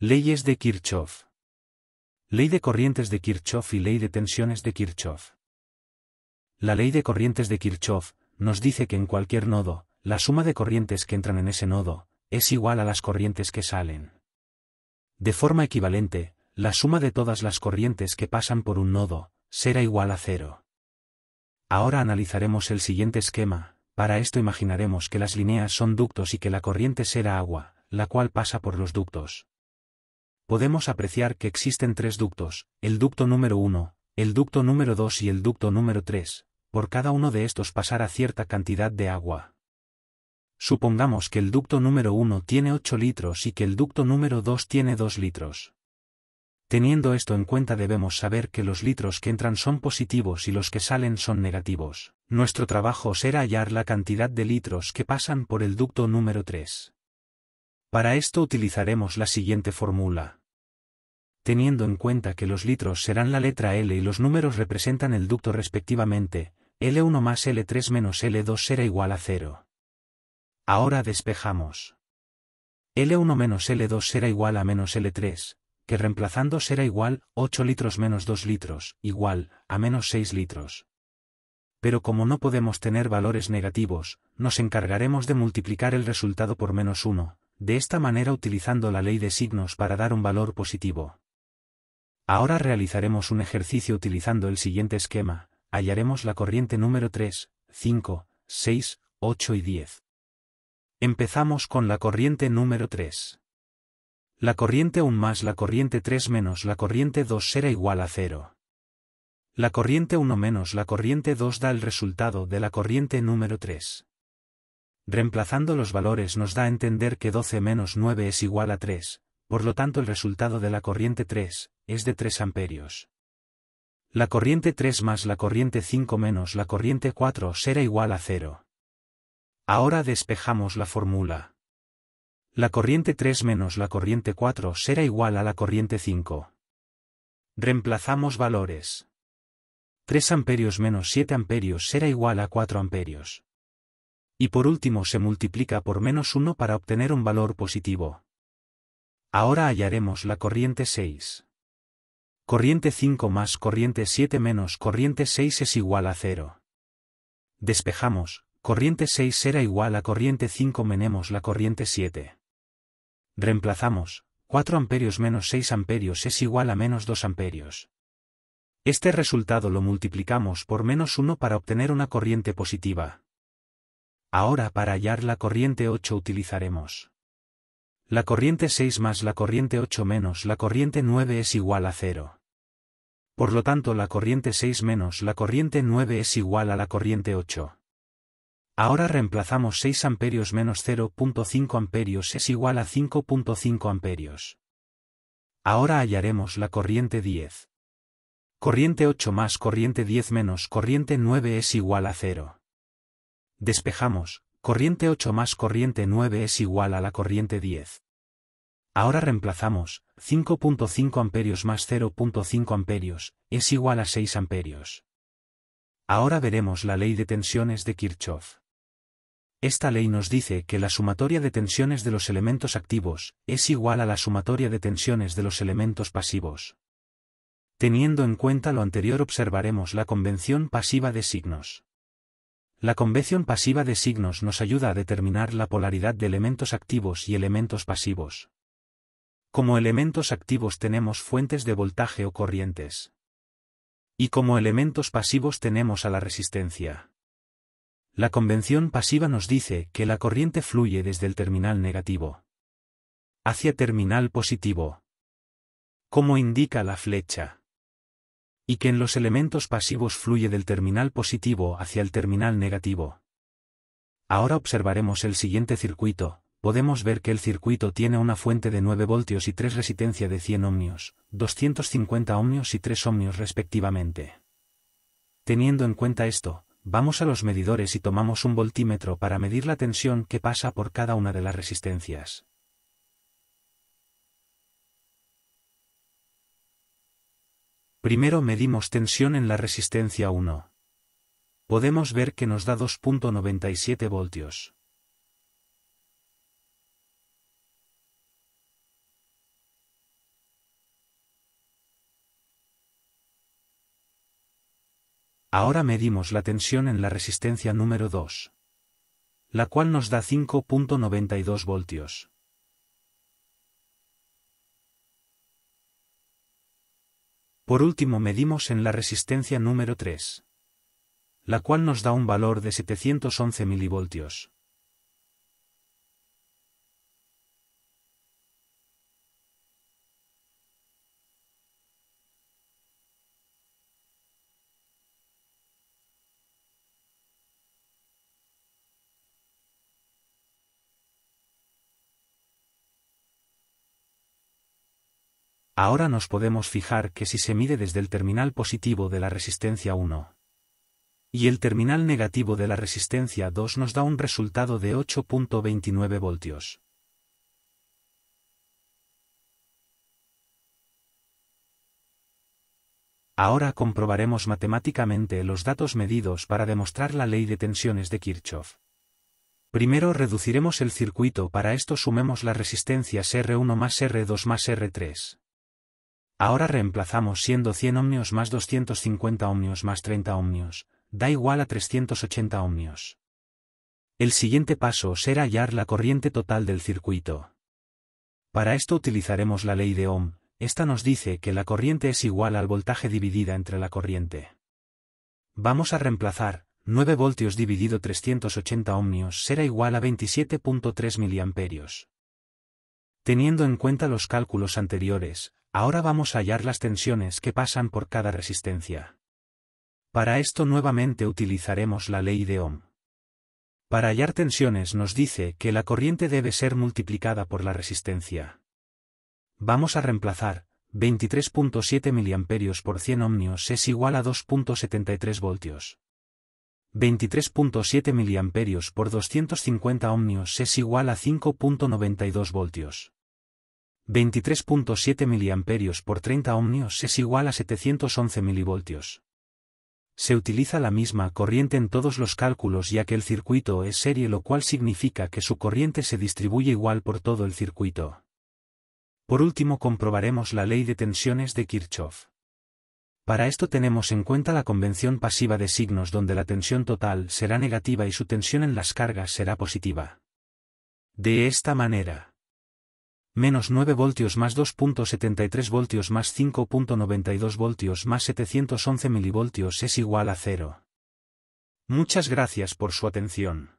Leyes de Kirchhoff. Ley de corrientes de Kirchhoff y ley de tensiones de Kirchhoff. La ley de corrientes de Kirchhoff nos dice que en cualquier nodo, la suma de corrientes que entran en ese nodo es igual a las corrientes que salen. De forma equivalente, la suma de todas las corrientes que pasan por un nodo será igual a cero. Ahora analizaremos el siguiente esquema. Para esto imaginaremos que las líneas son ductos y que la corriente será agua, la cual pasa por los ductos. Podemos apreciar que existen tres ductos, el ducto número 1, el ducto número 2 y el ducto número 3, por cada uno de estos pasará cierta cantidad de agua. Supongamos que el ducto número 1 tiene 8 litros y que el ducto número 2 tiene 2 litros. Teniendo esto en cuenta debemos saber que los litros que entran son positivos y los que salen son negativos. Nuestro trabajo será hallar la cantidad de litros que pasan por el ducto número 3. Para esto utilizaremos la siguiente fórmula. Teniendo en cuenta que los litros serán la letra L y los números representan el ducto respectivamente, L1 más L3 menos L2 será igual a 0. Ahora despejamos. L1 menos L2 será igual a menos L3, que reemplazando será igual 8 litros menos 2 litros, igual a menos 6 litros. Pero como no podemos tener valores negativos, nos encargaremos de multiplicar el resultado por menos 1, de esta manera utilizando la ley de signos para dar un valor positivo. Ahora realizaremos un ejercicio utilizando el siguiente esquema, hallaremos la corriente número 3, 5, 6, 8 y 10. Empezamos con la corriente número 3. La corriente 1 más la corriente 3 menos la corriente 2 será igual a 0. La corriente 1 menos la corriente 2 da el resultado de la corriente número 3. Reemplazando los valores nos da a entender que 12 menos 9 es igual a 3, por lo tanto el resultado de la corriente 3 es de 3 amperios. La corriente 3 más la corriente 5 menos la corriente 4 será igual a 0. Ahora despejamos la fórmula. La corriente 3 menos la corriente 4 será igual a la corriente 5. Reemplazamos valores. 3 amperios menos 7 amperios será igual a 4 amperios. Y por último se multiplica por menos 1 para obtener un valor positivo. Ahora hallaremos la corriente 6. Corriente 5 más corriente 7 menos corriente 6 es igual a 0. Despejamos, corriente 6 será igual a corriente 5 menos la corriente 7. Reemplazamos, 4 amperios menos 6 amperios es igual a menos 2 amperios. Este resultado lo multiplicamos por menos 1 para obtener una corriente positiva. Ahora para hallar la corriente 8 utilizaremos. La corriente 6 más la corriente 8 menos la corriente 9 es igual a 0. Por lo tanto la corriente 6 menos la corriente 9 es igual a la corriente 8. Ahora reemplazamos 6 amperios menos 0.5 amperios es igual a 5.5 amperios. Ahora hallaremos la corriente 10. Corriente 8 más corriente 10 menos corriente 9 es igual a 0. Despejamos, corriente 8 más corriente 9 es igual a la corriente 10. Ahora reemplazamos, 5.5 amperios más 0.5 amperios, es igual a 6 amperios. Ahora veremos la ley de tensiones de Kirchhoff. Esta ley nos dice que la sumatoria de tensiones de los elementos activos es igual a la sumatoria de tensiones de los elementos pasivos. Teniendo en cuenta lo anterior observaremos la convención pasiva de signos. La convención pasiva de signos nos ayuda a determinar la polaridad de elementos activos y elementos pasivos. Como elementos activos tenemos fuentes de voltaje o corrientes. Y como elementos pasivos tenemos a la resistencia. La convención pasiva nos dice que la corriente fluye desde el terminal negativo hacia terminal positivo, como indica la flecha. Y que en los elementos pasivos fluye del terminal positivo hacia el terminal negativo. Ahora observaremos el siguiente circuito. Podemos ver que el circuito tiene una fuente de 9 voltios y 3 resistencia de 100 ohmios, 250 ohmios y 3 ohmios respectivamente. Teniendo en cuenta esto, vamos a los medidores y tomamos un voltímetro para medir la tensión que pasa por cada una de las resistencias. Primero medimos tensión en la resistencia 1. Podemos ver que nos da 2.97 voltios. Ahora medimos la tensión en la resistencia número 2, la cual nos da 5.92 voltios. Por último medimos en la resistencia número 3, la cual nos da un valor de 711 milivoltios. Ahora nos podemos fijar que si se mide desde el terminal positivo de la resistencia 1 y el terminal negativo de la resistencia 2 nos da un resultado de 8.29 voltios. Ahora comprobaremos matemáticamente los datos medidos para demostrar la ley de tensiones de Kirchhoff. Primero reduciremos el circuito, para esto sumemos las resistencias R1 más R2 más R3. Ahora reemplazamos siendo 100 ohmios más 250 ohmios más 30 ohmios, da igual a 380 ohmios. El siguiente paso será hallar la corriente total del circuito. Para esto utilizaremos la ley de Ohm, esta nos dice que la corriente es igual al voltaje dividida entre la corriente. Vamos a reemplazar, 9 voltios dividido 380 ohmios será igual a 27.3 miliamperios. Teniendo en cuenta los cálculos anteriores, ahora vamos a hallar las tensiones que pasan por cada resistencia. Para esto nuevamente utilizaremos la ley de Ohm. Para hallar tensiones nos dice que la corriente debe ser multiplicada por la resistencia. Vamos a reemplazar, 23.7 miliamperios por 100 ohmios es igual a 2.73 voltios. 23.7 miliamperios por 250 ohmios es igual a 5.92 voltios. 23.7 miliamperios por 30 ohmios es igual a 711 milivoltios. Se utiliza la misma corriente en todos los cálculos ya que el circuito es serie, lo cual significa que su corriente se distribuye igual por todo el circuito. Por último comprobaremos la ley de tensiones de Kirchhoff. Para esto tenemos en cuenta la convención pasiva de signos donde la tensión total será negativa y su tensión en las cargas será positiva. De esta manera, menos 9 voltios más 2.73 voltios más 5.92 voltios más 711 milivoltios es igual a 0. Muchas gracias por su atención.